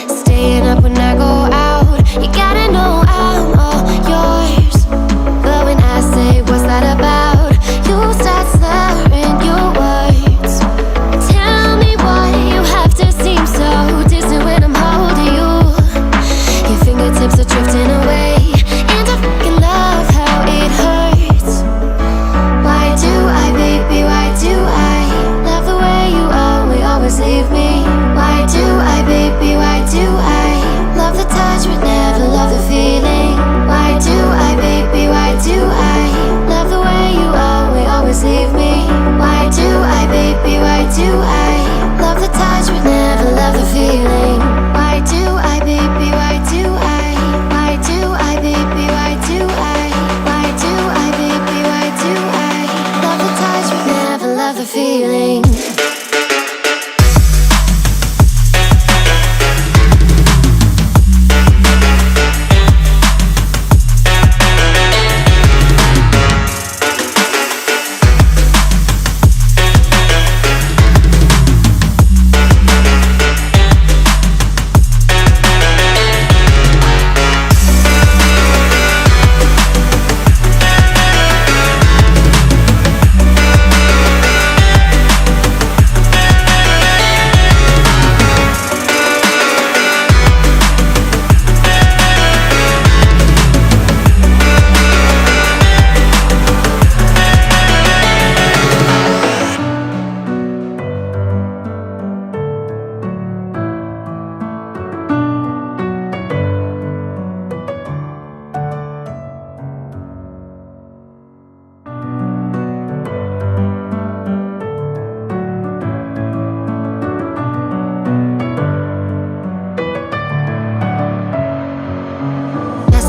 Staying up when I go out, you gotta know I'm all yours. But when I say what's that about, you start slurring your words. Tell me why you have to seem so distant when I'm holding you. Your fingertips are drifting away, and I fucking love how it hurts. Why do I, baby, why do I love the way you always leave me? Why do I, baby, why do I love the touch but never love the feeling? Why do I, baby, why do I love the way you always leave me? Why do I, baby, why do I love the touch but never love the feeling? Why do I, baby, why do I? Why do I, baby, why do I? Why do I, baby, why do I love the touch but never love the feeling?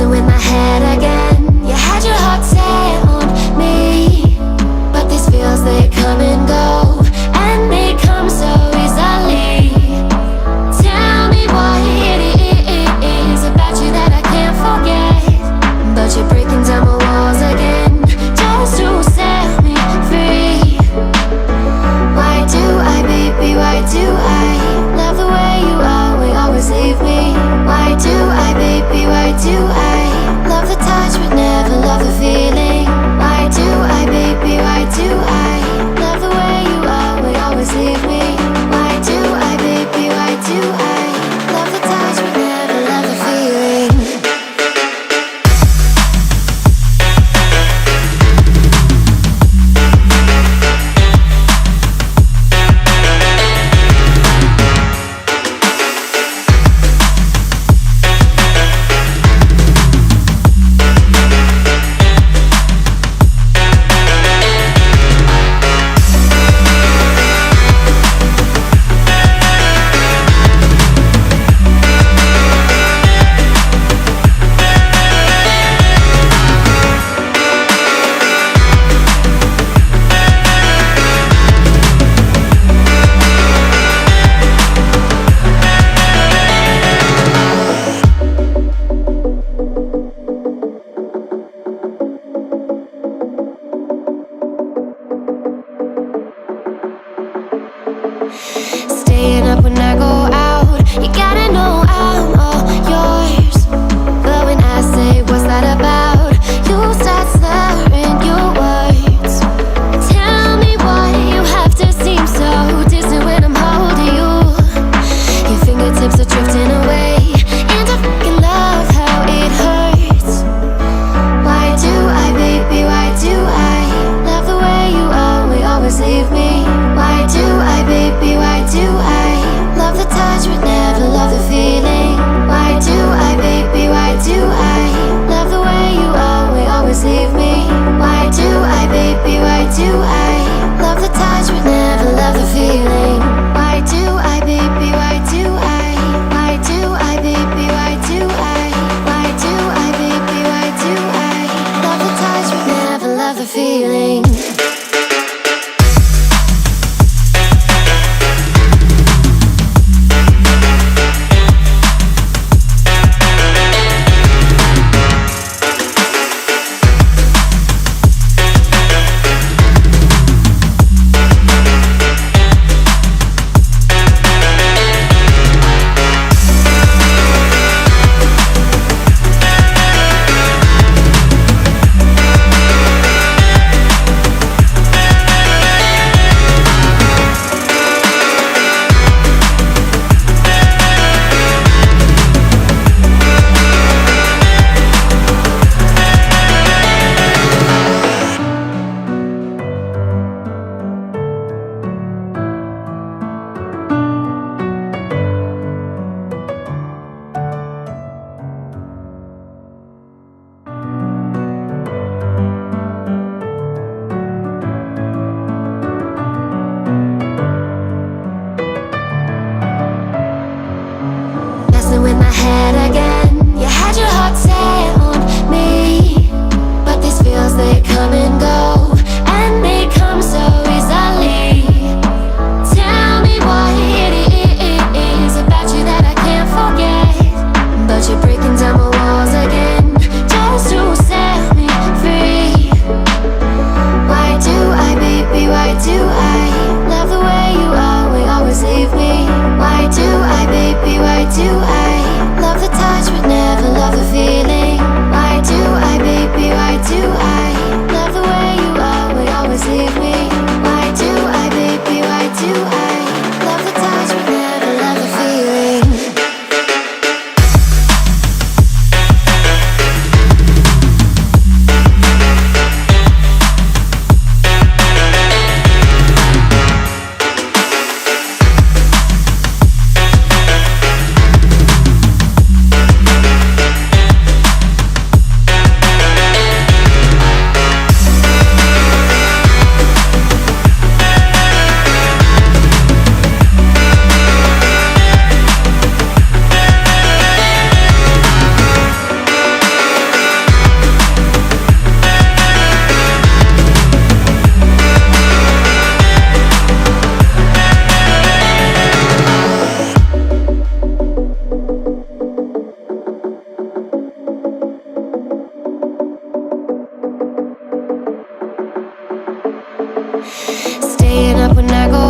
In my head again, you had your heart set on me, but these feels, they come and go, and they come so easily. Tell me what it is about you that I can't forget, but you're breaking down my walls again just to set me free. Why do I, baby, why do I love the way you always leave me? Why do I, baby, why do I love the touch but never love the feeling? Why do I, baby, why do I love the way you always leave me? Why do I, baby, why do I love the touch but never love the feeling? Staying up when I go out, you gotta know I'm all yours. But when I say what's that about, you start slurring your words. Tell me why you have to seem so distant when I'm holding you. Your fingertips are drifting away, and I fucking love how it hurts. Why do I, baby, why do I love the way you always leave me? Why do I, baby, why do I love the head again. You had your heart set on me, but these feels, they come and go, and they come so easily. Tell me what it is about you that I can't forget, but you're breaking down my walls again just to set me free. Why do I, baby, why do I love the way you always leave me? Why do I, baby, why do I love the touch but never love the feeling? Why do I, baby, why do I love the way you always leave me? Why do I, baby, why do I love the touch but never love the feeling? Staying up when I go